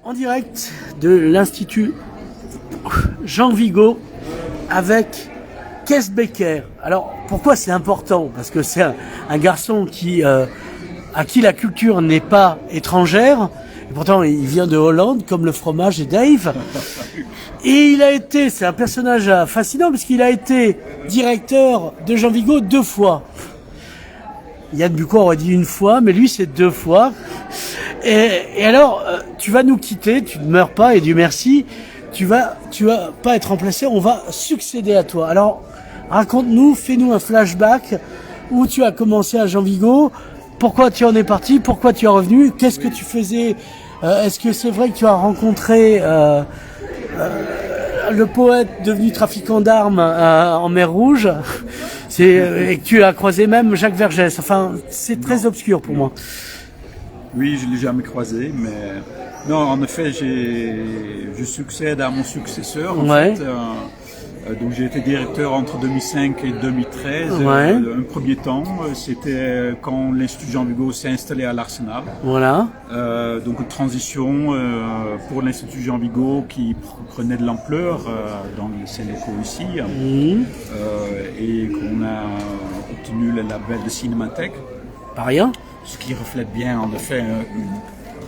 En direct de l'Institut Jean Vigo avec Kees Becker. Alors pourquoi c'est important? Parce que c'est un garçon à qui la culture n'est pas étrangère. Et pourtant il vient de Hollande comme le fromage et Dave. Et c'est un personnage fascinant parce qu'il a été directeur de Jean Vigo 2 fois. Yann Bucquois aurait dit 1 fois, mais lui c'est 2 fois. Et alors, tu vas nous quitter, tu ne meurs pas, et Dieu merci, tu vas pas être remplacé, on va succéder à toi. Alors, raconte-nous, fais-nous un flashback, où tu as commencé à Jean Vigo, pourquoi tu en es parti, pourquoi tu es revenu, qu'est-ce que tu faisais, est-ce que c'est vrai que tu as rencontré le poète devenu trafiquant d'armes en mer Rouge, et que tu as croisé même Jacques Vergès, enfin, c'est très obscur pour moi. Oui, je ne l'ai jamais croisé, mais non, en effet, je succède à mon successeur. En fait. Donc j'ai été directeur entre 2005 et 2013. Un premier temps, c'était quand l'Institut Jean Vigo s'est installé à l'Arsenal. Voilà. Donc une transition pour l'Institut Jean Vigo qui prenait de l'ampleur dans ces locaux ici. Et qu'on a obtenu le label de Cinémathèque. Pas rien. Ce qui reflète bien, en effet,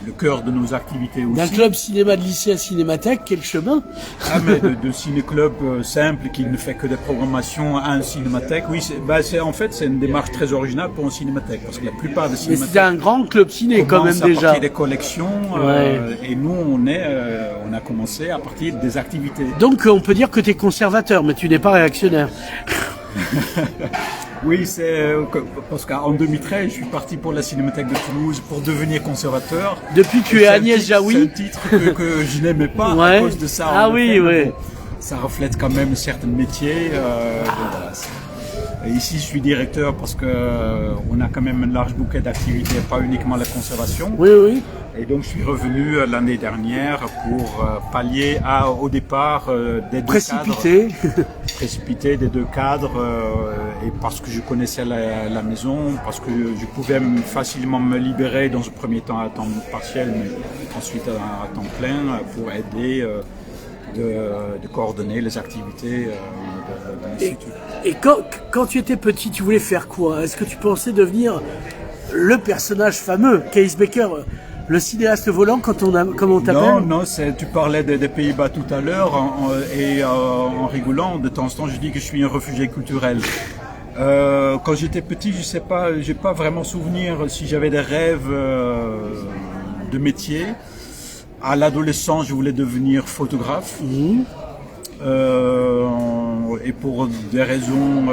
le cœur de nos activités aussi. D'un club cinéma de lycée à Cinémathèque, quel chemin? Mais de ciné-club simple qui ne fait que des programmations à un cinémathèque. Oui, c'est une démarche très originale pour un cinémathèque, parce que la plupart des cinémathèques... Mais c'était un grand club ciné quand même déjà. À partir des collections, et nous on a commencé à partir des activités. Donc on peut dire que tu es conservateur, mais tu n'es pas réactionnaire. Oui, c'est parce qu'en 2013, je suis parti pour la Cinémathèque de Toulouse pour devenir conservateur. Depuis tu es Agnès Jaoui. C'est un titre que je n'aimais pas à cause de ça. Ah oui, oui. Bon, ça reflète quand même certains métiers. Ici, je suis directeur parce que on a quand même un large bouquet d'activités, pas uniquement la conservation. Oui, oui. Et donc, je suis revenu l'année dernière pour pallier au départ des deux précipité des 2 cadres et parce que je connaissais la maison, parce que je pouvais facilement me libérer dans un premier temps à temps partiel, mais ensuite à temps plein pour aider de coordonner les activités de l'Institut. Et quand tu étais petit, tu voulais faire quoi? Est-ce que tu pensais devenir le personnage fameux, Kees Becker, le cinéaste volant, comme on t'appelle? Non, tu parlais des Pays-Bas tout à l'heure, en rigolant, de temps en temps, je dis que je suis un réfugié culturel. Quand j'étais petit, je sais pas, j'ai pas vraiment souvenir si j'avais des rêves de métier. À l'adolescence, je voulais devenir photographe. Et pour des raisons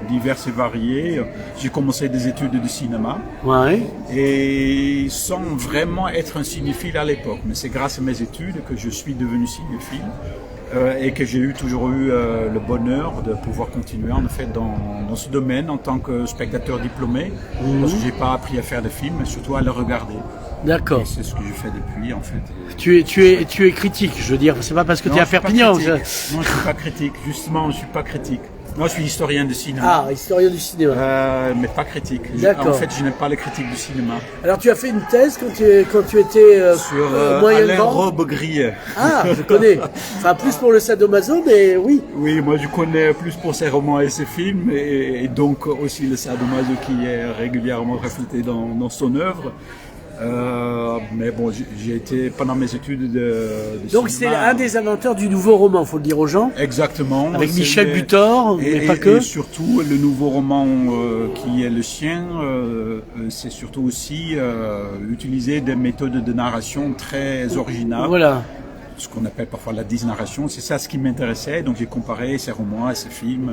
diverses et variées, j'ai commencé des études de cinéma. Et sans vraiment être un cinéphile à l'époque. Mais c'est grâce à mes études que je suis devenu cinéphile et que j'ai toujours eu le bonheur de pouvoir continuer en fait dans ce domaine en tant que spectateur diplômé. Parce que j'ai pas appris à faire des films, mais surtout à les regarder. D'accord. Et c'est ce que je fais depuis en fait. Tu es critique, je veux dire, c'est pas parce que tu es à Perpignan. Non, je suis pas critique. Justement, je suis pas critique. Moi, je suis historien de cinéma. Ah, historien du cinéma. Mais pas critique. D'accord. En fait, je n'aime pas les critiques du cinéma. Alors, tu as fait une thèse quand tu étais sur Alain Robbe-Grillet. Ah, je connais. Enfin, plus pour le sadomaso, mais oui. Oui, moi, je connais plus pour ses romans et ses films, et donc aussi le sadomaso qui est régulièrement reflété dans son œuvre. Mais bon, j'ai été pendant mes études de donc cinéma, c'est un des inventeurs du nouveau roman, faut le dire aux gens. Exactement. Avec Michel Butor, mais pas que. Et surtout, le nouveau roman qui est le sien, c'est surtout aussi utiliser des méthodes de narration très originales. Voilà. Ce qu'on appelle parfois la disnarration. C'est ça ce qui m'intéressait. Donc j'ai comparé ces romans et ces films.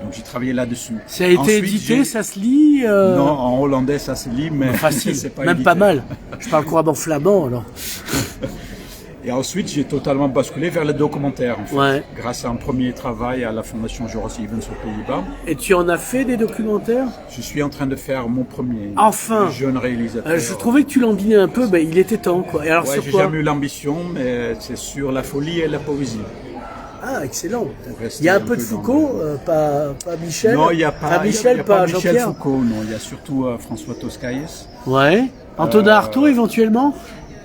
Donc j'ai travaillé là-dessus. Ça a été édité, ça se lit Non, en hollandais ça se lit, mais facile, c'est pas même édité. Pas mal. Je parle couramment flamand alors. Et ensuite j'ai totalement basculé vers le documentaire en fait, grâce à un premier travail à la Fondation Joris Ivens aux Pays-Bas. Et tu en as fait des documentaires? Je suis en train de faire mon premier jeune réalisateur. Je trouvais que tu l'embinais un peu, il était temps quoi. Et alors sur j'ai quoi? jamais eu l'ambition, mais c'est sur la folie et la poésie. Ah, excellent. Il y a un peu de Foucault, pas Michel. Non, il n'y a pas Michel, pas Jean-Pierre. Foucault, non. Il y a surtout François Toscaïs. Ouais. Antonin Artaud, éventuellement.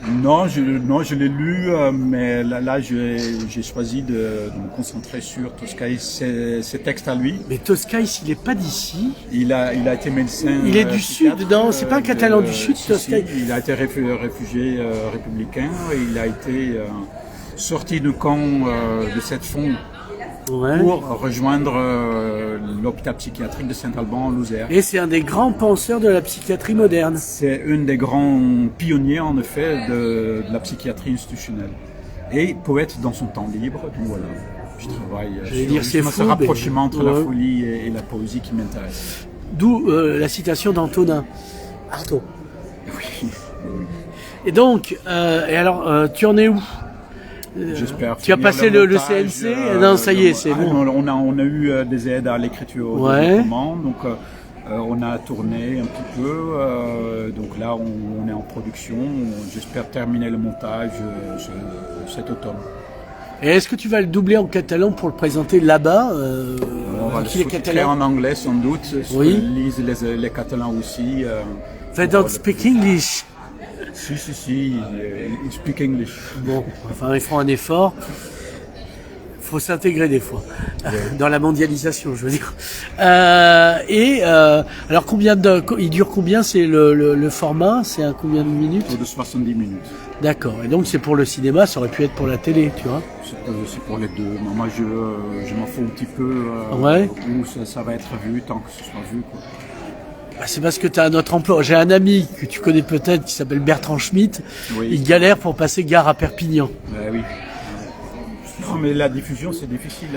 Non, je l'ai lu, mais là j'ai choisi de me concentrer sur Toscaïs, ses textes à lui. Mais Toscaïs, il est pas d'ici. Il a été médecin. Il est du sud, non, c'est pas un Catalan du sud, Toscaïs. Il a été réfugié républicain et il a été sorti du camp de cette fond pour rejoindre l'hôpital psychiatrique de Saint-Alban en Lozère. Et c'est un des grands penseurs de la psychiatrie moderne. C'est un des grands pionniers en effet de la psychiatrie institutionnelle. Et poète dans son temps libre, donc voilà. Je travaille sur ce rapprochement entre la folie et la poésie qui m'intéresse. D'où la citation d'Antonin Artaud. Oui. Et donc, tu en es où? J'espère. Tu as passé le CNC? Non, ça y est, c'est bon. On a eu des aides à l'écriture du document, donc on a tourné un petit peu. Donc là, on est en production. J'espère terminer le montage cet automne. Et est-ce que tu vas le doubler en catalan pour le présenter là-bas? On va le sous-titrer en anglais sans doute. Oui. Lisent les Catalans aussi. They don't speak English. Si, ils speak English. Bon, enfin, ils feront un effort. Faut s'intégrer des fois dans la mondialisation, je veux dire. Alors il dure combien? C'est le format? C'est un combien de minutes? Autour de 70 minutes. D'accord. Et donc c'est pour le cinéma, ça aurait pu être pour la télé, tu vois? C'est pour les deux. Moi, je m'en fous un petit peu où ça va être vu tant que ce soit vu, quoi. C'est parce que tu as un autre emploi. J'ai un ami que tu connais peut-être qui s'appelle Bertrand Schmitt. Oui. Il galère pour passer gare à Perpignan. Oui. Non, mais la diffusion, c'est difficile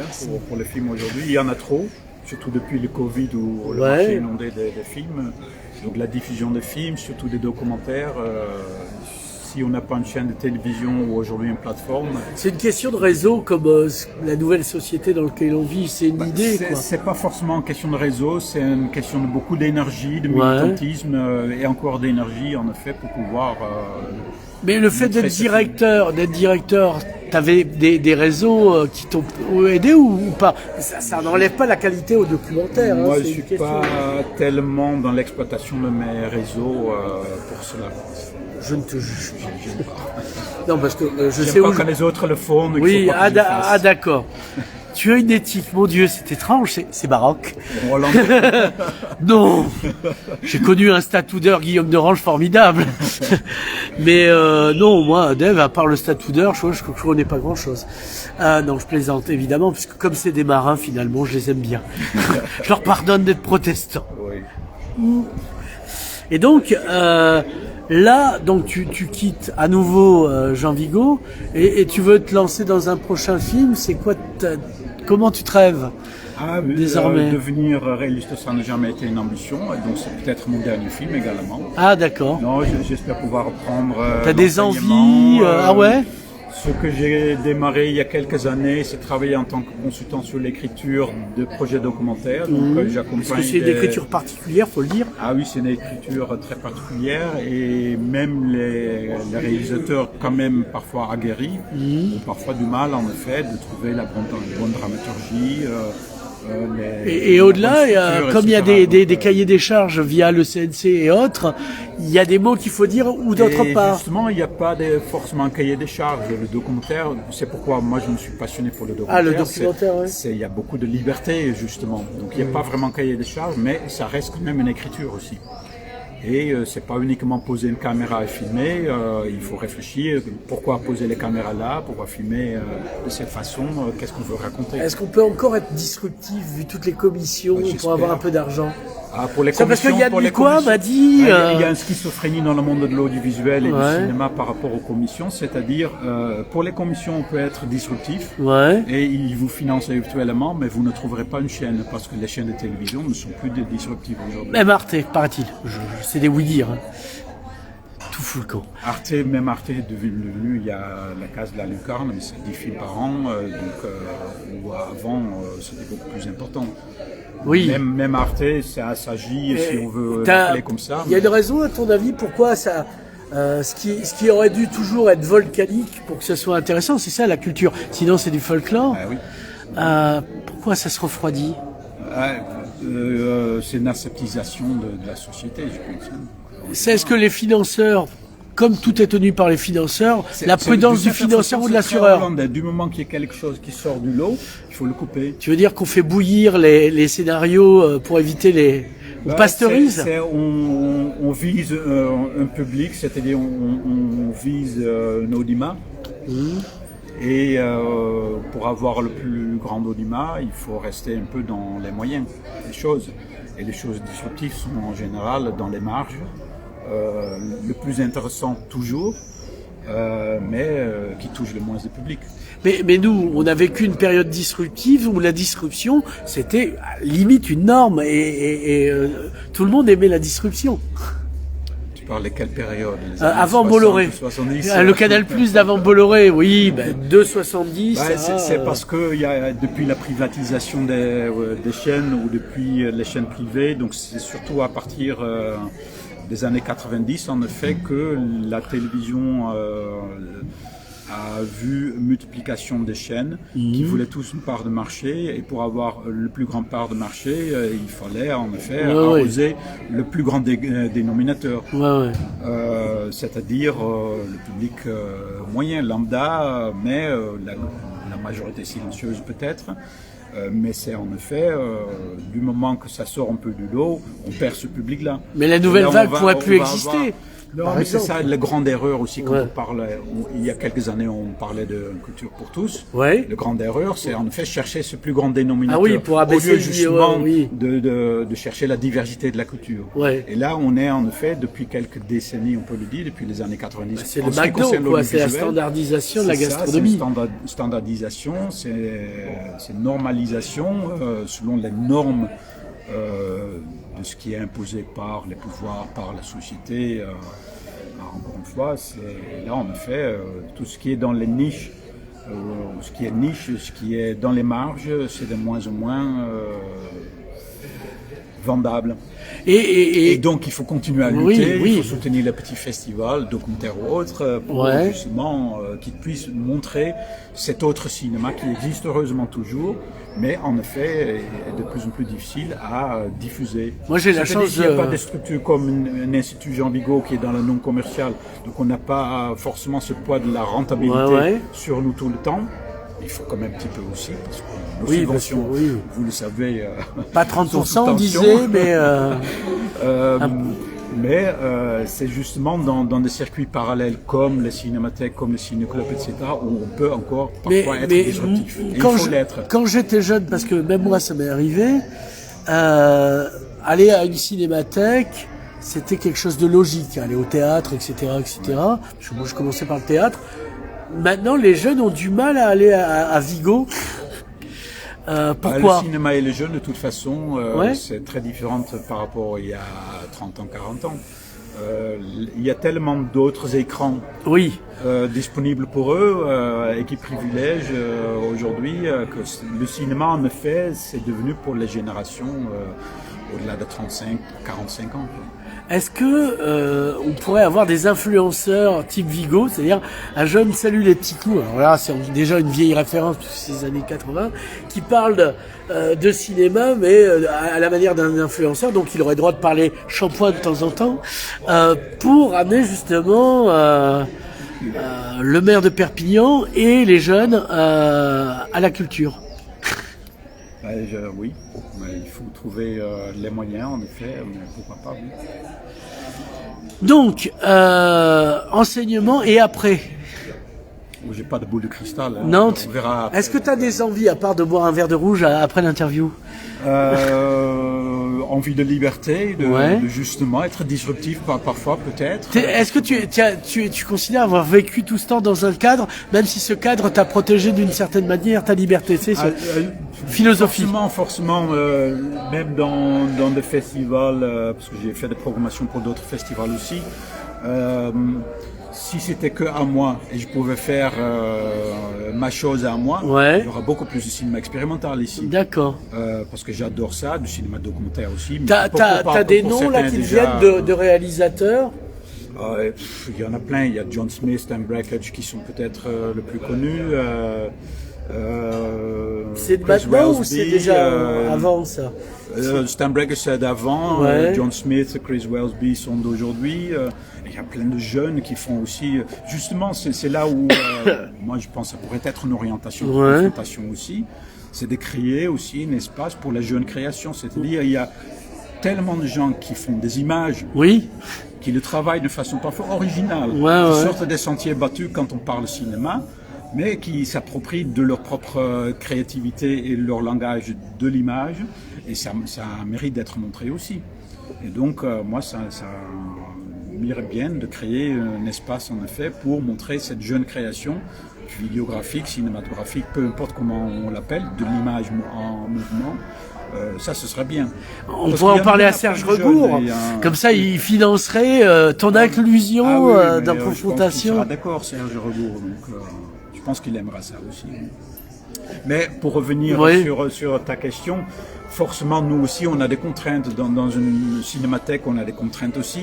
pour les films aujourd'hui. Il y en a trop, surtout depuis le Covid où le marché est inondé des films. Donc la diffusion des films, surtout des documentaires, si on n'a pas une chaîne de télévision ou aujourd'hui une plateforme... C'est une question de réseau comme la nouvelle société dans laquelle on vit, c'est une idée, quoi. C'est pas forcément une question de réseau, c'est une question de beaucoup d'énergie, de militantisme et encore d'énergie en effet pour pouvoir... Mais le fait d'être directeur, t'avais des réseaux qui t'ont aidé ou pas? Ça n'enlève pas la qualité au documentaire. Moi, je suis pas tellement dans l'exploitation de mes réseaux pour cela. Je ne te juge pas. Non, parce que je sais pas quand les autres le font. Oui, d'accord. Tu as une éthique, mon Dieu, c'est étrange, c'est baroque. Non, j'ai connu un statoudeur, Guillaume d'Orange, formidable. Mais non, moi, Dave, à part le statoudeur, je connais pas grand-chose. Non, je plaisante, évidemment, puisque comme c'est des marins, finalement, je les aime bien. Je leur pardonne d'être protestants. Oui. Et donc... là, donc tu quittes à nouveau Jean Vigo et tu veux te lancer dans un prochain film. C'est quoi comment tu te rêves désormais? Devenir réaliste, ça n'a jamais été une ambition. Donc c'est peut-être mon dernier film également. Ah d'accord. Non, j'espère pouvoir reprendre. T'as des envies ah ouais? Ce que j'ai démarré il y a quelques années, c'est travailler en tant que consultant sur l'écriture de projets documentaires. Donc j'accompagne. Est-ce que c'est une écriture particulière, faut le dire? Ah oui, c'est une écriture très particulière et même les réalisateurs, quand même parfois aguerris, ont parfois du mal en effet de trouver la bonne dramaturgie. Et au-delà, comme il y a des cahiers des charges via le CNC et autres, il y a des mots qu'il faut dire ou d'autre part. Justement, il n'y a pas forcément un cahier des charges. Le documentaire, c'est pourquoi moi je me suis passionné pour le documentaire. Ah, le documentaire, oui. Il y a beaucoup de liberté, justement. Donc il n'y a pas vraiment un cahier des charges, mais ça reste quand même une écriture aussi. Et c'est pas uniquement poser une caméra et filmer, il faut réfléchir pourquoi poser les caméras là, pourquoi filmer de cette façon, qu'est-ce qu'on veut raconter. Est-ce qu'on peut encore être disruptif vu toutes les commissions pour avoir un peu d'argent? Pour les commissions, parce que Yann Lucquois m'a dit... Il y a une schizophrénie dans le monde de l'audiovisuel et du cinéma par rapport aux commissions, c'est-à-dire pour les commissions on peut être disruptif et ils vous financent virtuellement, mais vous ne trouverez pas une chaîne parce que les chaînes de télévision ne sont plus disruptives aujourd'hui. Même Arte, paraît-il, c'est des oui-dire. Tout fout le camp. Arte est devenu, il y a la case de la lucarne, mais c'est 10 films par an, où avant c'était beaucoup plus important. Oui. Même Arte, ça s'agit, si on veut l'appeler comme ça. Il y a une raison, à ton avis, pourquoi ça... ce qui aurait dû toujours être volcanique pour que ce soit intéressant, c'est ça la culture. Sinon c'est du folklore. Pourquoi ça se refroidit? C'est une aseptisation de la société, je pense. Est-ce que les financeurs, comme tout est tenu par les financeurs, la prudence du financeur ou de l'assureur. Du moment qu'il y a quelque chose qui sort du lot, il faut le couper. Tu veux dire qu'on fait bouillir les scénarios pour éviter les... On pasteurise. On vise un public, c'est-à-dire on vise une audimat. Et pour avoir le plus grand audimat, il faut rester un peu dans les moyens des choses. Et les choses disruptives sont en général dans les marges. Le plus intéressant toujours, mais qui touche le moins de public. Mais nous, on a vécu une période disruptive où la disruption, c'était limite une norme et tout le monde aimait la disruption. Tu parles de quelle période? Avant 60, Bolloré. 70, le Canal Plus d'avant Bolloré, oui, 2,70. C'est parce que depuis la privatisation des chaînes ou depuis les chaînes privées, donc c'est surtout à partir des années 90, en effet, que la télévision a vu multiplication des chaînes qui voulaient tous une part de marché, et pour avoir le plus grand part de marché, il fallait en effet arroser le plus grand dénominateur, c'est-à-dire le public moyen, lambda, mais la majorité silencieuse peut-être. Mais c'est en effet, du moment que ça sort un peu du lot, on perd ce public-là. Mais la nouvelle vague ne pourrait plus exister. Non, mais c'est ça la grande erreur aussi quand on parle. Il y a quelques années, on parlait de culture pour tous. La grande erreur, c'est en effet chercher ce plus grand dénominateur. Ah oui, pour abaisser au lieu justement de chercher la diversité de la culture. Et là, on est en effet depuis quelques décennies, on peut le dire, depuis les années 90. C'est le McDo, quoi. C'est la standardisation de la gastronomie. C'est standardisation, c'est normalisation selon les normes. De ce qui est imposé par les pouvoirs, par la société. Encore une fois, là en effet, tout ce qui est dans les niches, ce qui est niche, ce qui est dans les marges, c'est de moins en moins vendable. Et donc il faut continuer à lutter, il faut soutenir les petits festivals, documentaires ou autres, pour justement qu'ils puissent montrer cet autre cinéma qui existe heureusement toujours, mais en effet est de plus en plus difficile à diffuser. Moi j'ai la chance Il n'y a pas des structures comme un institut Jean Vigo qui est dans le non commercial, donc on n'a pas forcément ce poids de la rentabilité sur nous tout le temps. Il faut quand même un petit peu aussi, parce que nos subventions, vous le savez... pas 30%, on disait, mais... mais c'est justement dans des circuits parallèles comme les cinémathèques, comme le ciné-club, etc., où on peut encore parfois être disruptif. Il faut l'être. Quand j'étais jeune, parce que même moi ça m'est arrivé, aller à une cinémathèque, c'était quelque chose de logique. Aller au théâtre, etc., etc. Moi je commençais par le théâtre. Maintenant, les jeunes ont du mal à aller à Vigo. Pourquoi? Le cinéma et les jeunes, de toute façon, c'est très différent par rapport à il y a 30 ans, 40 ans. Il y a tellement d'autres écrans disponibles pour eux et qui privilègent aujourd'hui que le cinéma, en effet, c'est devenu pour les générations au-delà de 35, 45 ans. Est-ce que on pourrait avoir des influenceurs type Vigo, c'est-à-dire un jeune Salut les petits coups, alors là c'est déjà une vieille référence, c'est les années 80, qui parle de cinéma, mais à la manière d'un influenceur, donc il aurait droit de parler shampoing de temps en temps, pour amener justement le maire de Perpignan et les jeunes à la culture. Oui, il faut trouver les moyens, en effet, mais pourquoi pas, oui. Donc, enseignement et après. J'ai pas de boule de cristal. Non, on verra après. Est-ce que tu as des envies, à part de boire un verre de rouge après l'interview? Envie de liberté, de justement être disruptif parfois peut-être. Est-ce que tu considères avoir vécu tout ce temps dans un cadre, même si ce cadre t'a protégé d'une certaine manière ta liberté, c'est philosophie? Forcément, même dans des festivals, parce que j'ai fait des programmations pour d'autres festivals aussi. Si c'était que à moi et je pouvais faire ma chose à moi, il y aura beaucoup plus de cinéma expérimental ici. D'accord. Parce que j'adore ça, du cinéma documentaire aussi. T'as des noms là qui viennent de réalisateurs? Il y en a plein. Il y a John Smith, Stan Brakhage qui sont peut-être le plus connus. C'est de maintenant ou c'est déjà avant ça? Steinbrecher c'est d'avant, John Smith, Chris Wellesby sont d'aujourd'hui. Il y a plein de jeunes qui font aussi. Justement, c'est là où moi je pense que ça pourrait être une orientation de confrontation aussi. C'est de créer aussi un espace pour la jeune création. C'est-à-dire il y a tellement de gens qui font des images. Oui. Qui le travaillent de façon parfois originale, qui sortent des sentiers battus quand on parle cinéma, mais qui s'approprient de leur propre créativité et leur langage de l'image, et ça mérite d'être montré aussi. Et donc, moi, ça m'irait bien de créer un espace, en effet, pour montrer cette jeune création vidéographique, cinématographique, peu importe comment on l'appelle, de l'image en mouvement. Ça, ce serait bien. On pourrait en parler à Serge Regour. Comme ça, il financerait ton inclusion dans Confrontation. Il sera d'accord, Serge Regour. Donc, je pense qu'il aimera ça aussi. Mais pour revenir sur ta question, forcément, nous aussi, on a des contraintes. Dans une cinémathèque, on a des contraintes aussi.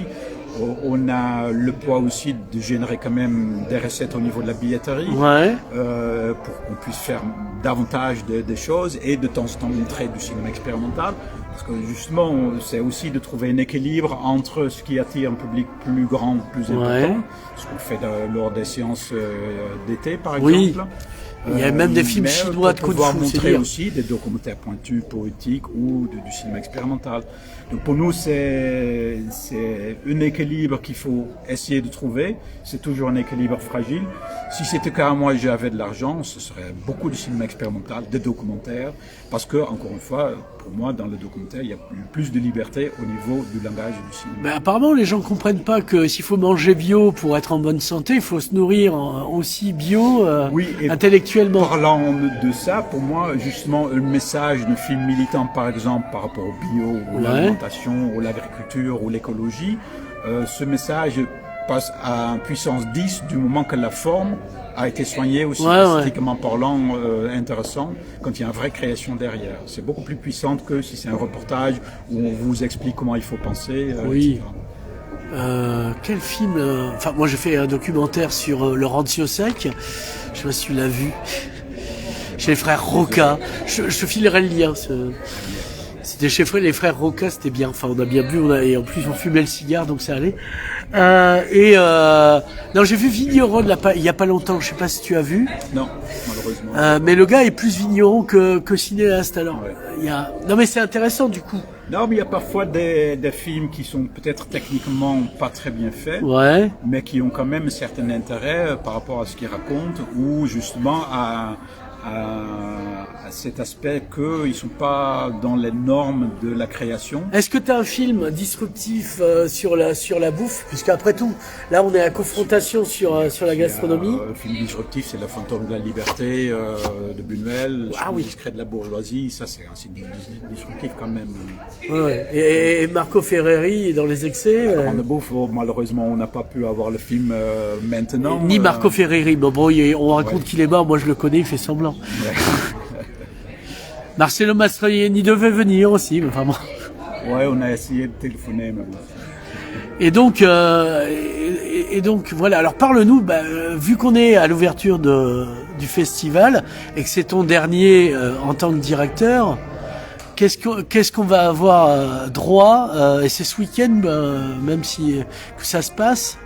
On a le poids aussi de générer quand même des recettes au niveau de la billetterie pour qu'on puisse faire davantage des choses et de temps en temps montrer du cinéma expérimental. Parce que justement, c'est aussi de trouver un équilibre entre ce qui attire un public plus grand, plus important, ce qu'on fait lors des séances d'été par exemple. Il y a même des films chinois de pouvoir montrer aussi des documentaires pointus, poétiques ou du cinéma expérimental. Donc pour nous, c'est un équilibre qu'il faut essayer de trouver. C'est toujours un équilibre fragile. Si c'était qu'à moi j'avais de l'argent, ce serait beaucoup de cinéma expérimental, de documentaires, parce que, encore une fois, pour moi, dans le documentaire, il y a plus de liberté au niveau du langage et du cinéma. Mais apparemment, les gens comprennent pas que s'il faut manger bio pour être en bonne santé, il faut se nourrir aussi bio, intellectuellement. Parlant de ça, pour moi, justement, le message de film militant, par exemple, par rapport au bio, ou l'alimentation, ou l'agriculture, ou l'écologie, ce message passe à puissance 10 du moment que la forme a été soignée aussi, esthétiquement parlant, intéressant, quand il y a une vraie création derrière. C'est beaucoup plus puissant que si c'est un reportage où on vous explique comment il faut penser. Quel film Enfin, moi j'ai fait un documentaire sur Laurent Tsiosek. Je sais pas si tu l'as vu. Chez les frères Roca. Je filerai le lien. C'était chez les frères Roca, c'était bien. Enfin, on a bien bu, et en plus on fumait le cigare, donc ça allait. Non, j'ai vu Vigneron il y a pas longtemps. Je sais pas si tu as vu. Non, malheureusement. Mais le gars est plus vigneron que cinéaste. Alors, non, mais c'est intéressant du coup. Non, mais il y a parfois des films qui sont peut-être techniquement pas très bien faits, mais qui ont quand même un certain intérêt par rapport à ce qu'ils racontent, ou justement à cet aspect qu'ils ne sont pas dans les normes de la création. Est-ce que tu as un film disruptif sur la bouffe? Puisqu'après tout, là on est à confrontation sur la gastronomie. Un film disruptif, c'est Le Fantôme de la Liberté de Buñuel, Le Discret de la bourgeoisie. Ça, c'est un film disruptif quand même. Et Marco Ferreri dans Les Excès. La Grande Bouffe, malheureusement, on n'a pas pu avoir le film maintenant. Ni Marco Ferreri. Bon, on raconte qu'il est mort. Moi, je le connais. Il fait semblant. Marcello Mastroianni devait venir aussi, mais vraiment. On a essayé de téléphoner. Mais... Et donc voilà. Alors parle-nous, vu qu'on est à l'ouverture du festival et que c'est ton dernier en tant que directeur, qu'est-ce qu'on va avoir droit et c'est ce week-end, même si que ça se passe.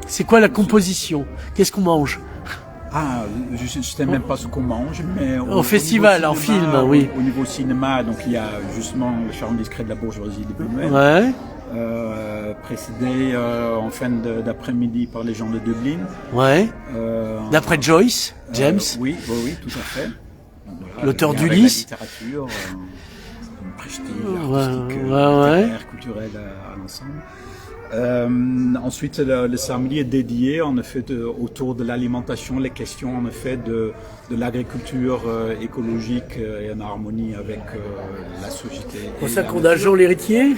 C'est quoi la composition? Qu'est-ce qu'on mange? Je ne sais même pas ce qu'on mange, mais au festival, cinéma, en film, oui. Au niveau cinéma, donc il y a justement Le Charme discret de la bourgeoisie de Buñuel, précédé en fin d'après-midi par les gens de Dublin. D'après Joyce, James. Oui, tout à fait. Voilà, l'auteur d'Ulysse. La littérature, un prestige artistique, culturel à l'ensemble. Ensuite, le samedi est dédié en effet autour de l'alimentation, les questions en effet de l'agriculture écologique et en harmonie avec la société. C'est pour ça qu'on a Jean l'Héritier.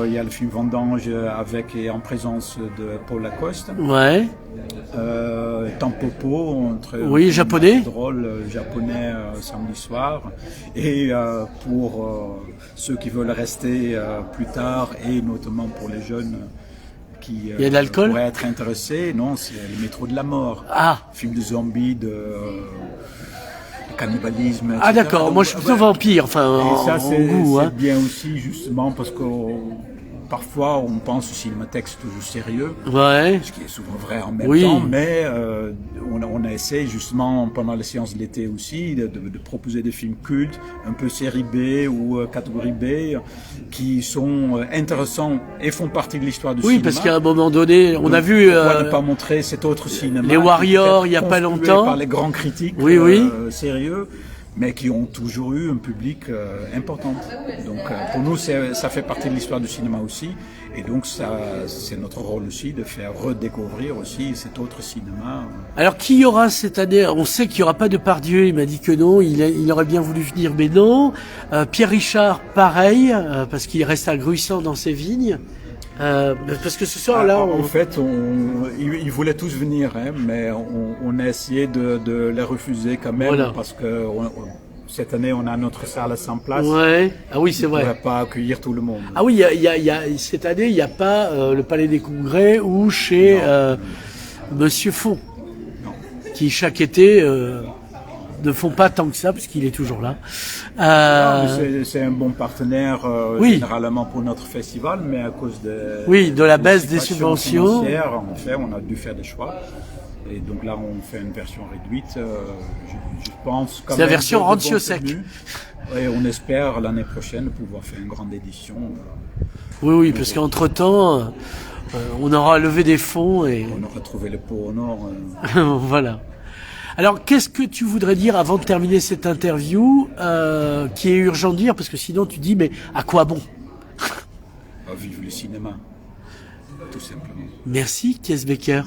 Il y a le film Vendange avec et en présence de Paul Lacoste. Tampopo, japonais. Drôle japonais samedi soir. Et pour ceux qui veulent rester plus tard et notamment pour les jeunes qui il y a de l'alcool pourraient être intéressés, non, c'est Le Métro de la Mort. Ah. Film de zombies cannibalisme, etc. Ah d'accord, Donc, moi je suis plutôt vampire, enfin et ça, en goût. c'est bien aussi, justement, parce que parfois on pense au cinématexte toujours sérieux, Ouais. ce qui est souvent vrai en même temps, mais on a essayé justement pendant les séances de l'été aussi de proposer des films cultes, un peu série B ou catégorie B, qui sont intéressants et font partie de l'histoire du cinéma. Oui, parce qu'à un moment donné, on a vu pourquoi ne pas montrer cet autre cinéma, les Warriors il y a pas longtemps, par les grands critiques sérieux, mais qui ont toujours eu un public important. Donc pour nous, ça fait partie de l'histoire du cinéma aussi. Et donc c'est notre rôle aussi de faire redécouvrir aussi cet autre cinéma. Alors qui y aura cette année? On sait qu'il n'y aura pas de Depardieu, il m'a dit que non, il aurait bien voulu venir, mais non. Pierre Richard, pareil, parce qu'il reste à Gruissant dans ses vignes. Parce que ce soir là, en fait, ils voulaient tous venir, hein, mais on a essayé de les refuser quand même, parce que cette année on a notre salle à 100 places. Ouais. Ah oui, c'est vrai. On ne pourrait pas accueillir tout le monde. Ah oui, cette année il n'y a pas le Palais des Congrès ou chez Monsieur Font, qui chaque été ne font pas tant que ça, parce qu'il est toujours là. C'est un bon partenaire généralement pour notre festival, mais à cause de la baisse des subventions, en fait, on a dû faire des choix. Et donc là, on fait une version réduite. Je pense quand même. C'est la version rancio sec. Et on espère l'année prochaine pouvoir faire une grande édition. Oui, parce qu'entre-temps, on aura levé des fonds et on aura trouvé le pôle Nord. Voilà. Alors, qu'est-ce que tu voudrais dire avant de terminer cette interview, qui est urgent de dire, parce que sinon tu dis, mais à quoi bon? Vive le cinéma, tout simplement. Merci, Kees Bekker.